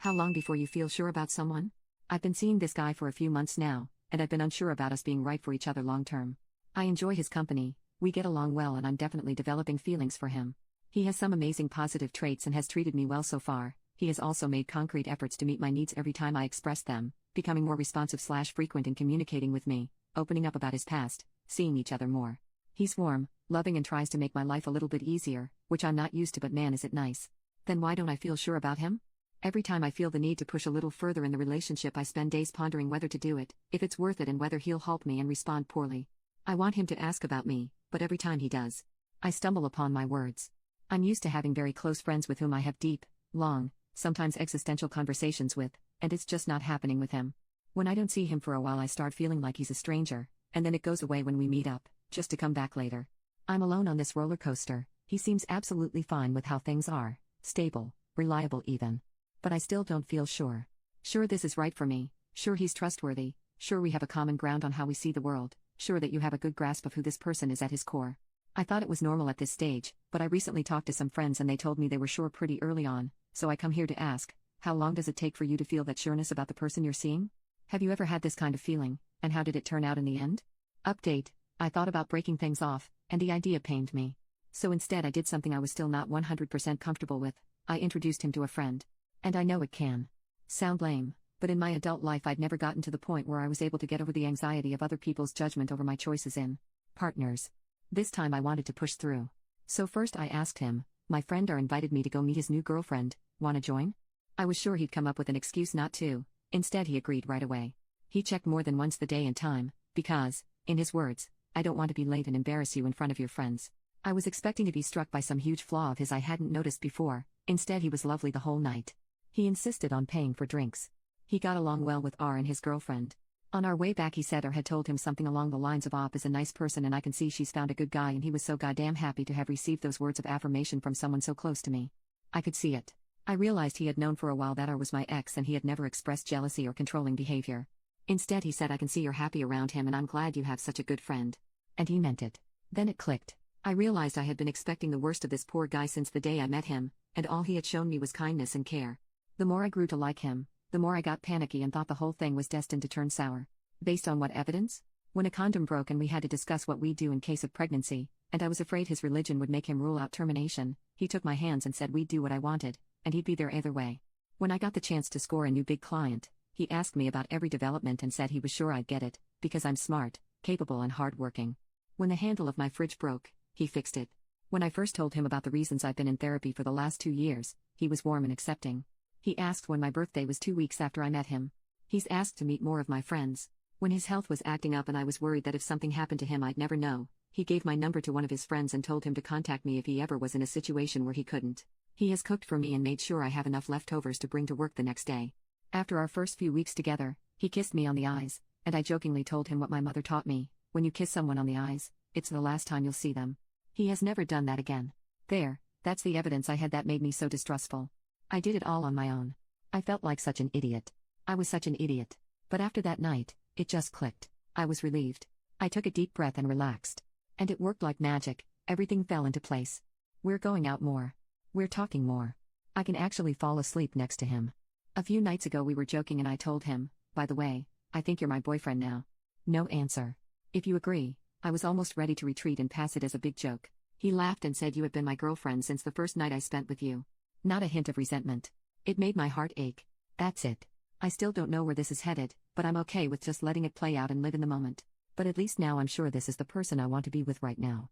How long before you feel sure about someone? I've been seeing this guy for a few months now, and I've been unsure about us being right for each other long term. I enjoy his company, we get along well, and I'm definitely developing feelings for him. He has some amazing positive traits and has treated me well so far. He has also made concrete efforts to meet my needs every time I express them, becoming more responsive/frequent in communicating with me, opening up about his past, seeing each other more. He's warm, loving, and tries to make my life a little bit easier, which I'm not used to, but man, is it nice. Then why don't I feel sure about him? Every time I feel the need to push a little further in the relationship, I spend days pondering whether to do it, if it's worth it, and whether he'll help me and respond poorly. I want him to ask about me, but every time he does, I stumble upon my words. I'm used to having very close friends with whom I have deep, long, sometimes existential conversations with, and it's just not happening with him. When I don't see him for a while, I start feeling like he's a stranger, and then it goes away when we meet up, just to come back later. I'm alone on this roller coaster. He seems absolutely fine with how things are, stable, reliable even. But I still don't feel sure. Sure this is right for me, sure he's trustworthy, sure we have a common ground on how we see the world, sure that you have a good grasp of who this person is at his core. I thought it was normal at this stage, but I recently talked to some friends and they told me they were sure pretty early on, so I come here to ask, how long does it take for you to feel that sureness about the person you're seeing? Have you ever had this kind of feeling, and how did it turn out in the end? Update: I thought about breaking things off, and the idea pained me. So instead I did something I was still not 100% comfortable with. I introduced him to a friend. And I know it can sound lame, but in my adult life I'd never gotten to the point where I was able to get over the anxiety of other people's judgment over my choices in partners. This time I wanted to push through. So first I asked him, my friend invited me to go meet his new girlfriend, wanna join? I was sure he'd come up with an excuse not to. Instead he agreed right away. He checked more than once the day and time, because, in his words, I don't want to be late and embarrass you in front of your friends. I was expecting to be struck by some huge flaw of his I hadn't noticed before. Instead he was lovely the whole night. He insisted on paying for drinks. He got along well with R and his girlfriend. On our way back he said R had told him something along the lines of Op is a nice person and I can see she's found a good guy, and he was so goddamn happy to have received those words of affirmation from someone so close to me. I could see it. I realized he had known for a while that R was my ex and he had never expressed jealousy or controlling behavior. Instead he said, I can see you're happy around him and I'm glad you have such a good friend. And he meant it. Then it clicked. I realized I had been expecting the worst of this poor guy since the day I met him, and all he had shown me was kindness and care. The more I grew to like him, the more I got panicky and thought the whole thing was destined to turn sour. Based on what evidence? When a condom broke and we had to discuss what we'd do in case of pregnancy, and I was afraid his religion would make him rule out termination, he took my hands and said we'd do what I wanted, and he'd be there either way. When I got the chance to score a new big client, he asked me about every development and said he was sure I'd get it, because I'm smart, capable and hardworking. When the handle of my fridge broke, he fixed it. When I first told him about the reasons I've been in therapy for the last 2 years, he was warm and accepting. He asked when my birthday was 2 weeks after I met him. He's asked to meet more of my friends. When his health was acting up and I was worried that if something happened to him I'd never know, he gave my number to one of his friends and told him to contact me if he ever was in a situation where he couldn't. He has cooked for me and made sure I have enough leftovers to bring to work the next day. After our first few weeks together, he kissed me on the eyes, and I jokingly told him what my mother taught me: when you kiss someone on the eyes, it's the last time you'll see them. He has never done that again. There, that's the evidence I had that made me so distrustful. I did it all on my own. I felt like such an idiot. I was such an idiot. But after that night, it just clicked. I was relieved. I took a deep breath and relaxed. And it worked like magic. Everything fell into place. We're going out more. We're talking more. I can actually fall asleep next to him. A few nights ago we were joking and I told him, by the way, I think you're my boyfriend now. No answer. If you agree. I was almost ready to retreat and pass it as a big joke. He laughed and said, you have been my girlfriend since the first night I spent with you. Not a hint of resentment. It made my heart ache. That's it. I still don't know where this is headed, but I'm okay with just letting it play out and live in the moment. But at least now I'm sure this is the person I want to be with right now.